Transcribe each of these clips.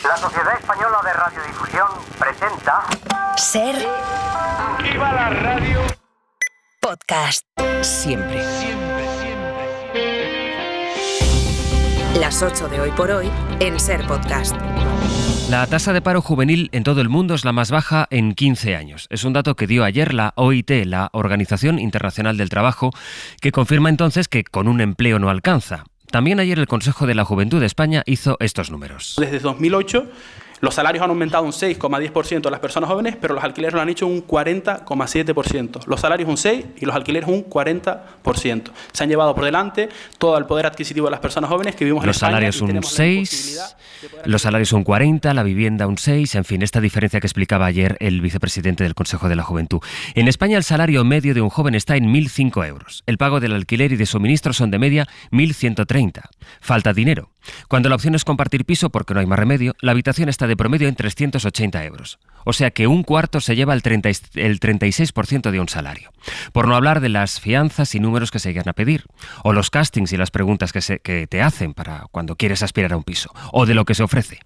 La Sociedad Española de Radiodifusión presenta... Ser... ¡Viva la radio! Podcast. Siempre. Las 8 de Hoy por Hoy en Ser Podcast. La tasa de paro juvenil en todo el mundo es la más baja en 15 años. Es un dato que dio ayer la OIT, la Organización Internacional del Trabajo, que confirma entonces que con un empleo no alcanza. También ayer el Consejo de la Juventud de España hizo estos números. Desde 2008 los salarios han aumentado un 6,10% de las personas jóvenes, pero los alquileres lo han hecho un 40,7%. Los salarios un 6% y los alquileres un 40%. Se han llevado por delante todo el poder adquisitivo de las personas jóvenes que vivimos en España. Los salarios un 6%, los salarios un 40%, la vivienda un 6%, en fin, esta diferencia que explicaba ayer el vicepresidente del Consejo de la Juventud. En España el salario medio de un joven está en 1.005 euros. El pago del alquiler y de suministros son de media 1.130. Falta dinero. Cuando la opción es compartir piso porque no hay más remedio, la habitación está de promedio en 380 euros. O sea que un cuarto se lleva el 36% de un salario. Por no hablar de las fianzas y números que se llegan a pedir, o los castings y las preguntas que te hacen para cuando quieres aspirar a un piso, o de lo que se ofrece.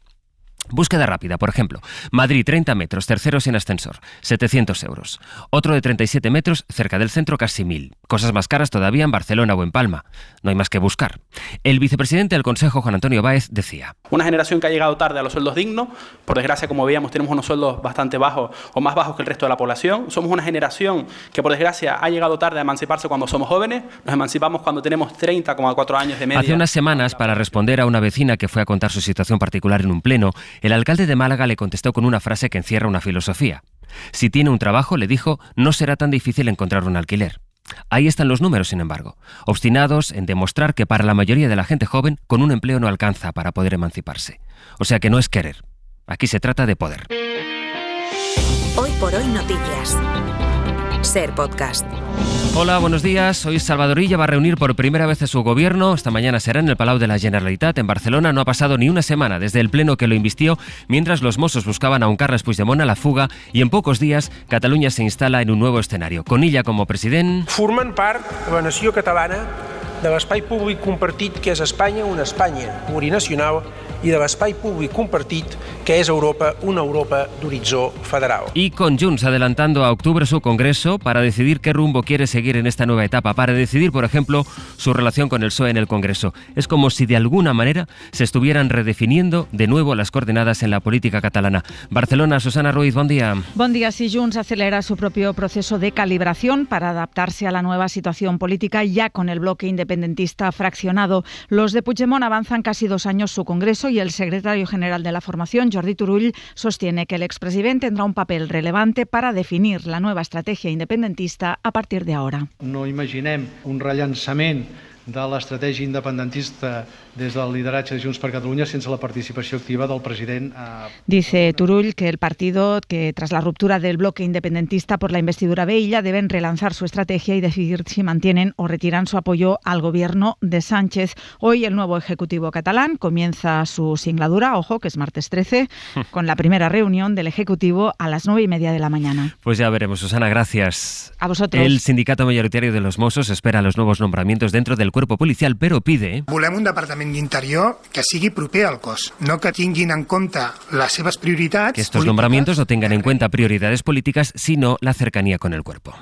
Búsqueda rápida, por ejemplo. Madrid, 30 metros, tercero sin ascensor, 700 euros. Otro de 37 metros, cerca del centro, casi 1.000. Cosas más caras todavía en Barcelona o en Palma. No hay más que buscar. El vicepresidente del Consejo, Juan Antonio Báez, decía: una generación que ha llegado tarde a los sueldos dignos. Por desgracia, como veíamos, tenemos unos sueldos bastante bajos o más bajos que el resto de la población. Somos una generación que, por desgracia, ha llegado tarde a emanciparse cuando somos jóvenes. Nos emancipamos cuando tenemos 30,4 años de media. Hace unas semanas, para responder a una vecina que fue a contar su situación particular en un pleno, el alcalde de Málaga le contestó con una frase que encierra una filosofía. Si tiene un trabajo, le dijo, no será tan difícil encontrar un alquiler. Ahí están los números, sin embargo, obstinados en demostrar que para la mayoría de la gente joven, con un empleo no alcanza para poder emanciparse. O sea que no es querer. Aquí se trata de poder. Hoy por Hoy Noticias. Ser Podcast. Hola, buenos días. Hoy Salvador Illa va a reunir por primera vez a su gobierno. Esta mañana será en el Palau de la Generalitat, en Barcelona. No ha pasado ni una semana desde el pleno que lo invistió, mientras los Mossos buscaban a un Carles Puigdemont a la fuga, y en pocos días Catalunya se instala en un nuevo escenario. Con Illa como president... Formen part de la nació catalana, de l'espai públic compartit que és Espanya, una Espanya plurinacional, i de l'espai públic compartit que es Europa, una Europa d'horitzó federal. Y con Junts adelantando a octubre su congreso para decidir qué rumbo quiere seguir en esta nueva etapa, para decidir, por ejemplo, su relación con el PSOE en el Congreso. Es como si de alguna manera se estuvieran redefiniendo de nuevo las coordenadas en la política catalana. Barcelona, Susana Ruiz, buen día. Buen día. Si Junts acelera su propio proceso de calibración para adaptarse a la nueva situación política, ya con el bloque independentista fraccionado. Los de Puigdemont avanzan casi 2 años su congreso y el secretario general de la formación, Jordi Turull, sostiene que el expresidente tendrá un papel relevante para definir la nueva estrategia independentista a partir de ahora. No imaginem un rellançament de l'estratègia independentista des del lideratge de Junts per Catalunya sense la participació activa del president. Dice Turull que el partido, que tras la ruptura del bloque independentista por la investidura de Illa, deben relanzar su estrategia y decidir si mantienen o retiran su apoyo al gobierno de Sánchez. Hoy el nuevo Ejecutivo catalán comienza su singladura, ojo, que es martes 13, con la primera reunión del Ejecutivo a las 9:30 de la mañana. Pues ya veremos, Susana, gracias. A vosotros. El sindicato mayoritario de los Mossos espera los nuevos nombramientos dentro del cuerpo policial, però pide... Volem un departament d'interior que sigui proper al cos, no que tinguin en compte les seves prioritats... Que estos nombramientos no tengan en cuenta prioridades políticas, sino la cercanía con el cuerpo.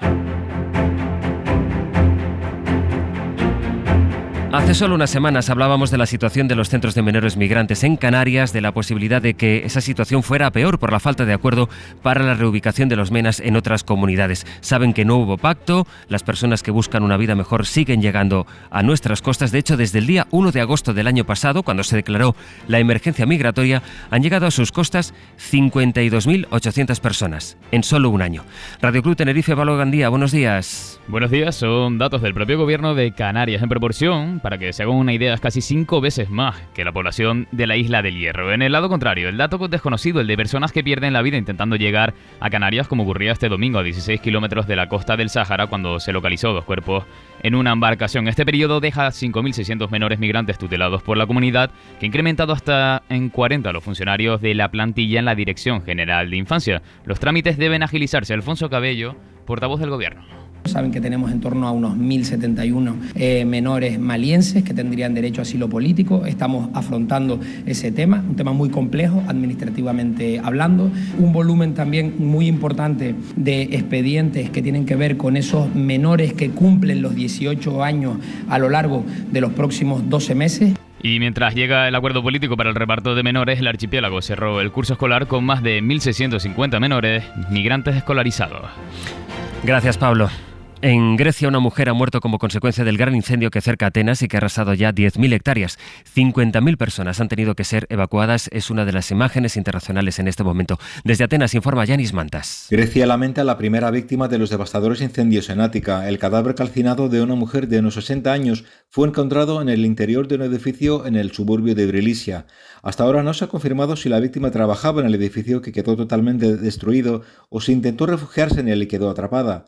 Hace solo unas semanas hablábamos de la situación de los centros de menores migrantes en Canarias, de la posibilidad de que esa situación fuera peor por la falta de acuerdo para la reubicación de los menas en otras comunidades. Saben que no hubo pacto, las personas que buscan una vida mejor siguen llegando a nuestras costas. De hecho, desde el día 1 de agosto del año pasado, cuando se declaró la emergencia migratoria, han llegado a sus costas 52.800 personas en solo un año. Radio Club Tenerife, Pablo Gandía, buenos días. Buenos días, son datos del propio gobierno de Canarias. En proporción, para que se hagan una idea, es casi 5 veces más que la población de la isla del Hierro. En el lado contrario, el dato desconocido, el de personas que pierden la vida intentando llegar a Canarias, como ocurría este domingo a 16 kilómetros de la costa del Sáhara, cuando se localizó 2 cuerpos en una embarcación. Este periodo deja 5.600 menores migrantes tutelados por la comunidad, que ha incrementado hasta en 40 los funcionarios de la plantilla en la Dirección General de Infancia. Los trámites deben agilizarse. Alfonso Cabello, portavoz del gobierno. Saben que tenemos en torno a unos 1.071 menores malienses que tendrían derecho a asilo político. Estamos afrontando ese tema, un tema muy complejo administrativamente hablando. Un volumen también muy importante de expedientes que tienen que ver con esos menores que cumplen los 18 años a lo largo de los próximos 12 meses. Y mientras llega el acuerdo político para el reparto de menores, el archipiélago cerró el curso escolar con más de 1.650 menores migrantes escolarizados. Gracias, Pablo. En Grecia, una mujer ha muerto como consecuencia del gran incendio que cerca Atenas y que ha arrasado ya 10.000 hectáreas. 50.000 personas han tenido que ser evacuadas. Es una de las imágenes internacionales en este momento. Desde Atenas informa Yanis Mantas. Grecia lamenta la primera víctima de los devastadores incendios en Ática. El cadáver calcinado de una mujer de unos 60 años fue encontrado en el interior de un edificio en el suburbio de Brilisia. Hasta ahora no se ha confirmado si la víctima trabajaba en el edificio, que quedó totalmente destruido, o si intentó refugiarse en él y quedó atrapada.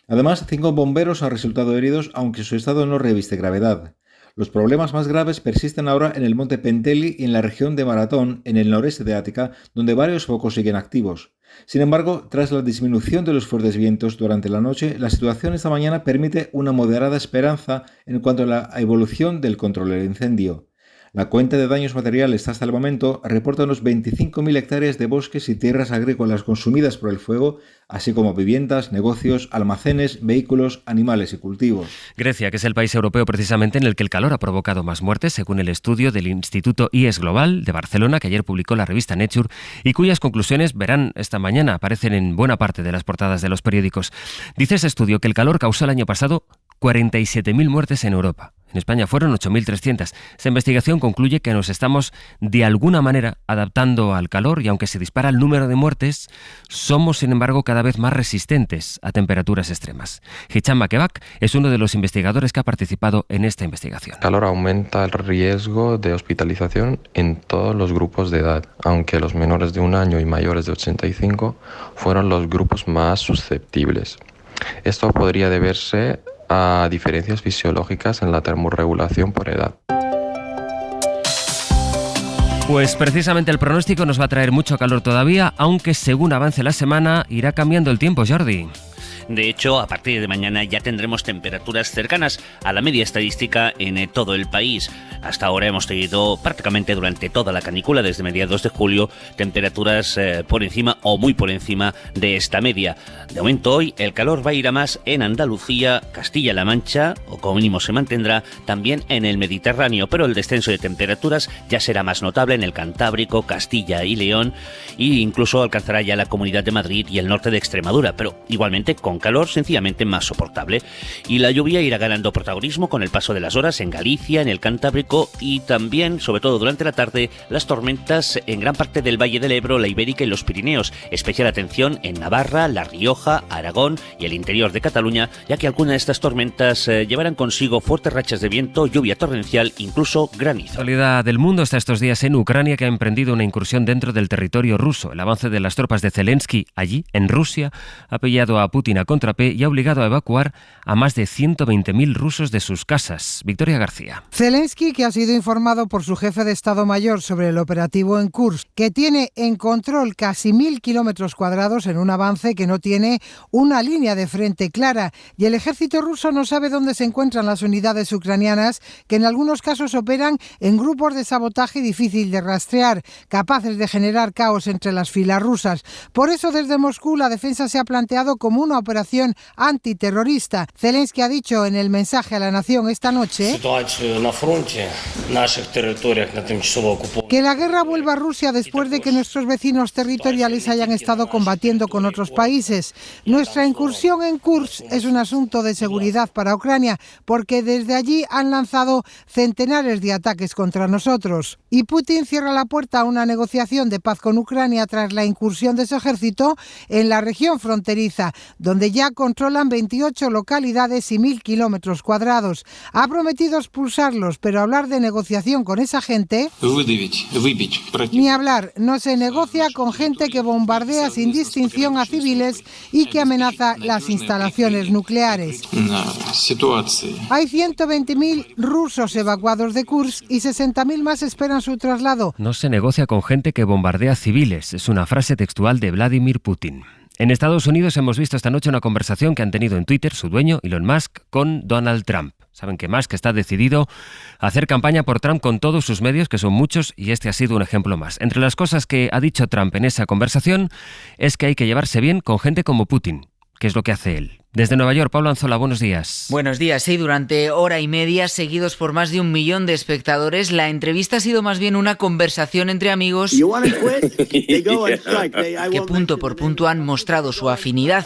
Además, 5 bomberos han resultado heridos, aunque su estado no reviste gravedad. Los problemas más graves persisten ahora en el monte Penteli y en la región de Maratón, en el noreste de Ática, donde varios focos siguen activos. Sin embargo, tras la disminución de los fuertes vientos durante la noche, la situación esta mañana permite una moderada esperanza en cuanto a la evolución del control del incendio. La cuenta de daños materiales hasta el momento reporta unos 25.000 hectáreas de bosques y tierras agrícolas consumidas por el fuego, así como viviendas, negocios, almacenes, vehículos, animales y cultivos. Grecia, que es el país europeo precisamente en el que el calor ha provocado más muertes, según el estudio del Instituto IES Global de Barcelona, que ayer publicó la revista Nature, y cuyas conclusiones verán esta mañana, aparecen en buena parte de las portadas de los periódicos. Dice ese estudio que el calor causó el año pasado 47.000 muertes en Europa. En España fueron 8.300. Esa investigación concluye que nos estamos de alguna manera adaptando al calor y aunque se dispara el número de muertes, somos sin embargo cada vez más resistentes a temperaturas extremas. Hicham Makebak es uno de los investigadores que ha participado en esta investigación. El calor aumenta el riesgo de hospitalización en todos los grupos de edad, aunque los menores de 1 año y mayores de 85 fueron los grupos más susceptibles. Esto podría deberse a diferencias fisiológicas en la termorregulación por edad. Pues precisamente el pronóstico nos va a traer mucho calor todavía, aunque según avance la semana irá cambiando el tiempo, Jordi. De hecho, a partir de mañana ya tendremos temperaturas cercanas a la media estadística en todo el país. Hasta ahora hemos tenido prácticamente durante toda la canícula, desde mediados de julio, temperaturas por encima o muy por encima de esta media. De momento hoy el calor va a ir a más en Andalucía, Castilla-La Mancha, o como mínimo se mantendrá también en el Mediterráneo, pero el descenso de temperaturas ya será más notable en el Cantábrico, Castilla y León, e incluso alcanzará ya la Comunidad de Madrid y el norte de Extremadura, pero igualmente con calor sencillamente más soportable. Y la lluvia irá ganando protagonismo con el paso de las horas en Galicia, en el Cantábrico y también, sobre todo durante la tarde, las tormentas en gran parte del Valle del Ebro, la Ibérica y los Pirineos. Especial atención en Navarra, La Rioja, Aragón y el interior de Cataluña, ya que algunas de estas tormentas llevarán consigo fuertes rachas de viento, lluvia torrencial, incluso granizo. La actualidad del mundo está estos días en Ucrania, que ha emprendido una incursión dentro del territorio ruso. El avance de las tropas de Zelensky allí, en Rusia, ha pillado a Putin a contrapé y ha obligado a evacuar a más de 120.000 rusos de sus casas. Victoria García. Zelensky, que ha sido informado por su jefe de Estado Mayor sobre el operativo en Kursk, que tiene en control casi 1.000 kilómetros cuadrados en un avance que no tiene una línea de frente clara, y el ejército ruso no sabe dónde se encuentran las unidades ucranianas, que en algunos casos operan en grupos de sabotaje difícil de rastrear, capaces de generar caos entre las filas rusas. Por eso, desde Moscú, la defensa se ha planteado como una operación antiterrorista. Zelensky ha dicho en el mensaje a la nación esta noche que la guerra vuelva a Rusia después de que nuestros vecinos territoriales hayan estado combatiendo con otros países. Nuestra incursión en Kursk es un asunto de seguridad para Ucrania, porque desde allí han lanzado centenares de ataques contra nosotros. Y Putin cierra la puerta a una negociación de paz con Ucrania tras la incursión de su ejército en la región fronteriza, donde ya controlan 28 localidades y 1.000 kilómetros cuadrados. Ha prometido expulsarlos, pero hablar de negociación con esa gente, ni hablar. No se negocia con gente que bombardea sin distinción a civiles y que amenaza las instalaciones nucleares. Hay 120.000 rusos evacuados de Kursk y 60.000 más esperan su traslado. No se negocia con gente que bombardea civiles, es una frase textual de Vladimir Putin. En Estados Unidos hemos visto esta noche una conversación que han tenido en Twitter su dueño, Elon Musk, con Donald Trump. Saben que Musk está decidido a hacer campaña por Trump con todos sus medios, que son muchos, y este ha sido un ejemplo más. Entre las cosas que ha dicho Trump en esa conversación es que hay que llevarse bien con gente como Putin, que es lo que hace él. Desde Nueva York, Pablo Anzola, buenos días. Buenos días, sí, durante hora y media, seguidos por más de 1 millón de espectadores, la entrevista ha sido más bien una conversación entre amigos que punto por punto han mostrado su afinidad.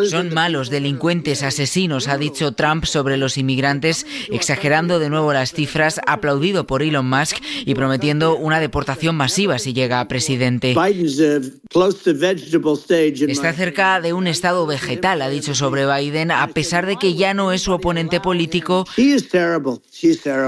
Son malos, delincuentes, asesinos, ha dicho Trump sobre los inmigrantes, exagerando de nuevo las cifras, aplaudido por Elon Musk y prometiendo una deportación masiva si llega a presidente. Está cerca de un estado vegetal, ha dicho sobre Biden, a pesar de que ya no es su oponente político,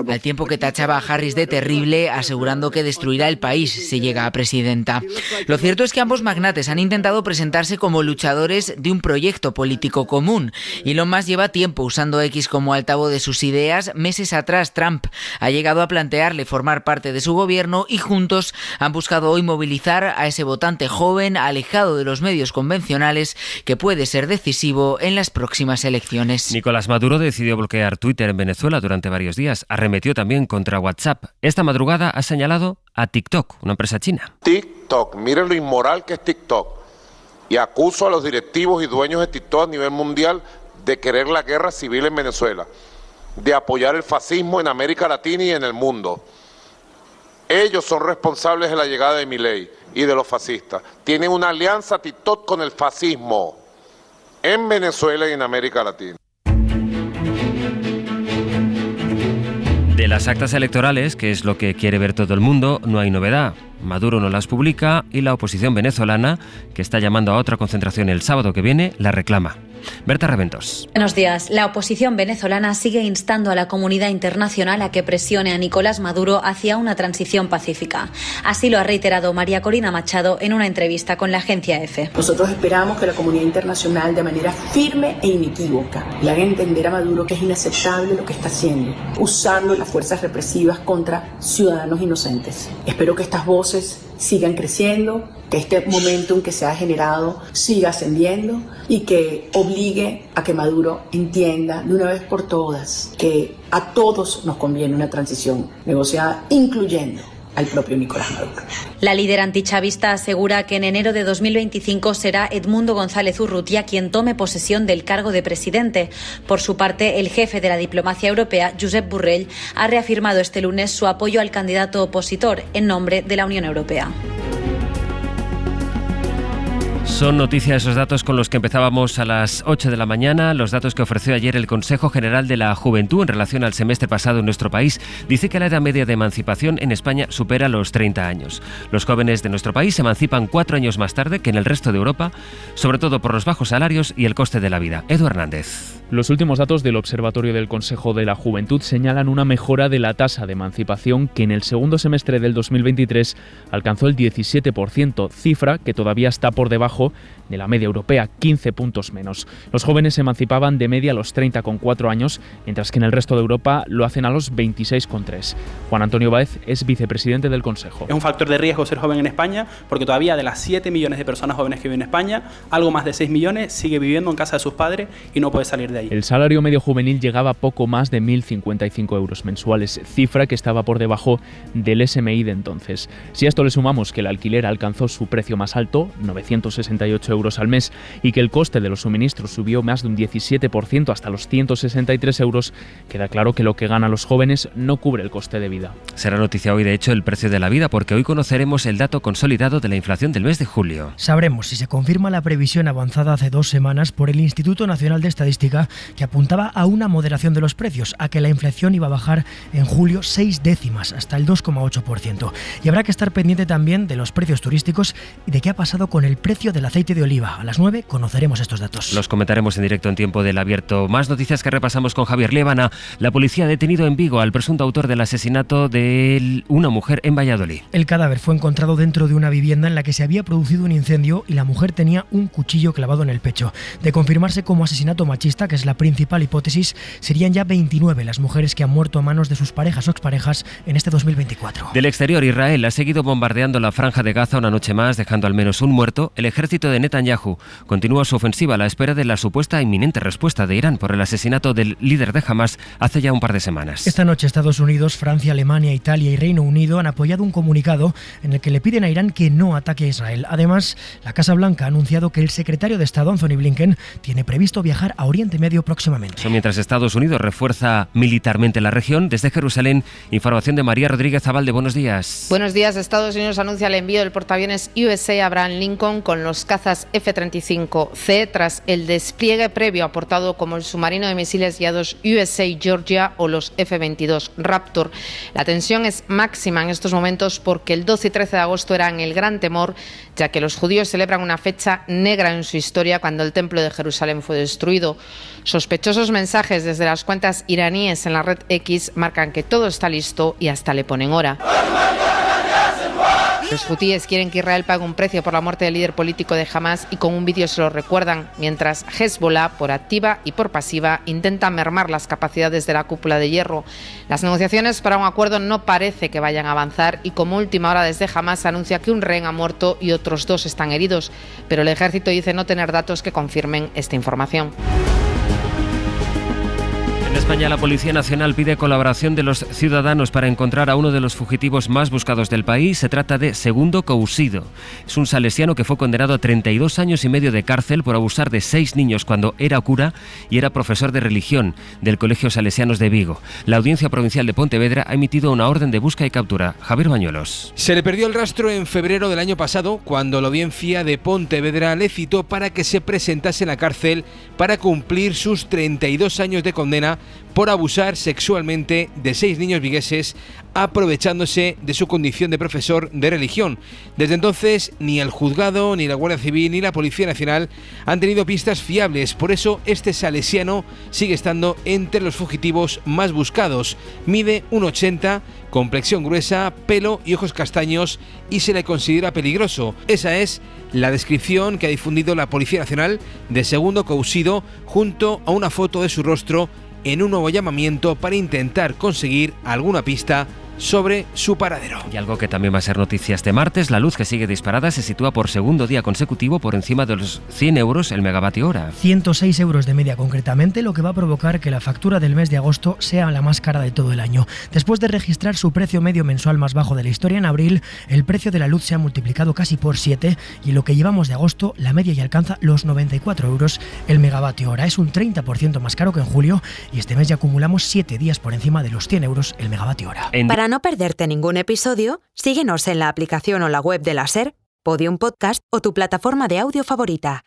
al tiempo que tachaba a Harris de terrible, asegurando que destruirá el país si llega a presidenta. Lo cierto es que ambos magnates han intentado presentarse como luchadores de un proyecto político común. Elon Musk lleva tiempo usando X como altavoz de sus ideas. Meses atrás, Trump ha llegado a plantearle formar parte de su gobierno y juntos han buscado hoy movilizar a ese votante joven, alejado de los medios convencionales, que puede ser decisivo en las próximas elecciones. Nicolás Maduro decidió bloquear Twitter en Venezuela durante varios días. Arremetió también contra WhatsApp. Esta madrugada ha señalado a TikTok, una empresa china. TikTok, miren lo inmoral que es TikTok. Y acuso a los directivos y dueños de TikTok a nivel mundial de querer la guerra civil en Venezuela, de apoyar el fascismo en América Latina y en el mundo. Ellos son responsables de la llegada de Milei y de los fascistas. Tienen una alianza TikTok con el fascismo en Venezuela y en América Latina. De las actas electorales, que es lo que quiere ver todo el mundo, no hay novedad. Maduro no las publica y la oposición venezolana, que está llamando a otra concentración el sábado que viene, la reclama. Berta Reventos. Buenos días. La oposición venezolana sigue instando a la comunidad internacional a que presione a Nicolás Maduro hacia una transición pacífica. Así lo ha reiterado María Corina Machado en una entrevista con la agencia EFE. Nosotros esperamos que la comunidad internacional, de manera firme e inequívoca, le haga entender a Maduro que es inaceptable lo que está haciendo, usando las fuerzas represivas contra ciudadanos inocentes. Espero que estas voces sigan creciendo, que este momentum que se ha generado siga ascendiendo y que obligue a que Maduro entienda de una vez por todas que a todos nos conviene una transición negociada, incluyendo al propio Nicolás Maduro. La líder antichavista asegura que en enero de 2025 será Edmundo González Urrutia quien tome posesión del cargo de presidente. Por su parte, el jefe de la diplomacia europea, Josep Borrell, ha reafirmado este lunes su apoyo al candidato opositor en nombre de la Unión Europea. Son noticias esos datos con los que empezábamos a las 8 de la mañana, los datos que ofreció ayer el Consejo General de la Juventud en relación al semestre pasado en nuestro país. Dice que la edad media de emancipación en España supera los 30 años. Los jóvenes de nuestro país se emancipan 4 años más tarde que en el resto de Europa, sobre todo por los bajos salarios y el coste de la vida. Edu Hernández. Los últimos datos del Observatorio del Consejo de la Juventud señalan una mejora de la tasa de emancipación que en el segundo semestre del 2023 alcanzó el 17%, cifra que todavía está por debajo de la media europea, 15 puntos menos. Los jóvenes se emancipaban de media a los 30,4 años, mientras que en el resto de Europa lo hacen a los 26,3. Juan Antonio Báez es vicepresidente del Consejo. Es un factor de riesgo ser joven en España, porque todavía de las 7 millones de personas jóvenes que viven en España, algo más de 6 millones sigue viviendo en casa de sus padres y no puede salir de ahí. El salario medio juvenil llegaba a poco más de 1.055 euros mensuales, cifra que estaba por debajo del SMI de entonces. Si a esto le sumamos que el alquiler alcanzó su precio más alto, 968 euros al mes, y que el coste de los suministros subió más de un 17% hasta los 163 euros, queda claro que lo que ganan los jóvenes no cubre el coste de vida. Será noticia hoy, de hecho, el precio de la vida, porque hoy conoceremos el dato consolidado de la inflación del mes de julio. Sabremos si se confirma la previsión avanzada hace 2 semanas por el Instituto Nacional de Estadística, que apuntaba a una moderación de los precios, a que la inflación iba a bajar en julio 6 décimas, hasta el 2,8%. Y habrá que estar pendiente también de los precios turísticos y de qué ha pasado con el precio de del aceite de oliva. A las 9 conoceremos estos datos. Los comentaremos en directo en Tiempo del Abierto. Más noticias que repasamos con Javier Liébana. La policía ha detenido en Vigo al presunto autor del asesinato de una mujer en Valladolid. El cadáver fue encontrado dentro de una vivienda en la que se había producido un incendio y la mujer tenía un cuchillo clavado en el pecho. De confirmarse como asesinato machista, que es la principal hipótesis, serían ya 29 las mujeres que han muerto a manos de sus parejas o exparejas en este 2024. Del exterior, Israel ha seguido bombardeando la franja de Gaza una noche más, dejando al menos un muerto. El ejército de Netanyahu continúa su ofensiva a la espera de la supuesta inminente respuesta de Irán por el asesinato del líder de Hamas hace ya un par de semanas. Esta noche Estados Unidos, Francia, Alemania, Italia y Reino Unido han apoyado un comunicado en el que le piden a Irán que no ataque a Israel. Además, la Casa Blanca ha anunciado que el secretario de Estado, Anthony Blinken, tiene previsto viajar a Oriente Medio próximamente. Eso mientras Estados Unidos refuerza militarmente la región. Desde Jerusalén, información de María Rodríguez Abalde. Buenos días. Buenos días. Estados Unidos anuncia el envío del portaaviones USA Abraham Lincoln con los cazas F-35C tras el despliegue previo aportado como el submarino de misiles guiados USA Georgia o los F-22 Raptor. La tensión es máxima en estos momentos porque el 12 y 13 de agosto eran el gran temor, ya que los judíos celebran una fecha negra en su historia cuando el templo de Jerusalén fue destruido. Sospechosos mensajes desde las cuentas iraníes en la red X marcan que todo está listo y hasta le ponen hora. Los hutíes quieren que Israel pague un precio por la muerte del líder político de Hamas y con un vídeo se lo recuerdan, mientras Hezbollah, por activa y por pasiva, intenta mermar las capacidades de la cúpula de hierro. Las negociaciones para un acuerdo no parece que vayan a avanzar y como última hora desde Hamas se anuncia que un rehén ha muerto y otros 2 están heridos, pero el ejército dice no tener datos que confirmen esta información. En España, la Policía Nacional pide colaboración de los ciudadanos para encontrar a uno de los fugitivos más buscados del país. Se trata de Segundo Cousido. Es un salesiano que fue condenado a 32 años y medio de cárcel por abusar de 6 niños cuando era cura y era profesor de religión del Colegio Salesianos de Vigo. La Audiencia Provincial de Pontevedra ha emitido una orden de busca y captura. Javier Bañuelos. Se le perdió el rastro en febrero del año pasado, cuando la Audiencia de Pontevedra le citó para que se presentase en la cárcel para cumplir sus 32 años de condena por abusar sexualmente de 6 niños vigueses, aprovechándose de su condición de profesor de religión. Desde entonces, ni el juzgado, ni la Guardia Civil, ni la Policía Nacional han tenido pistas fiables. Por eso, este salesiano sigue estando entre los fugitivos más buscados. Mide 1,80, complexión gruesa, pelo y ojos castaños y se le considera peligroso. Esa es la descripción que ha difundido la Policía Nacional de Segundo Cousido junto a una foto de su rostro en un nuevo llamamiento para intentar conseguir alguna pista sobre su paradero. Y algo que también va a ser noticia este martes, la luz, que sigue disparada, se sitúa por segundo día consecutivo por encima de los 100 euros el megavatio hora. 106 euros de media concretamente, lo que va a provocar que la factura del mes de agosto sea la más cara de todo el año. Después de registrar su precio medio mensual más bajo de la historia en abril, el precio de la luz se ha multiplicado casi por 7 y en lo que llevamos de agosto, la media ya alcanza los 94 euros el megavatio hora. Es un 30% más caro que en julio y este mes ya acumulamos 7 días por encima de los 100 euros el megavatio hora. Para no perderte ningún episodio, síguenos en la aplicación o la web de la SER, Podium Podcast o tu plataforma de audio favorita.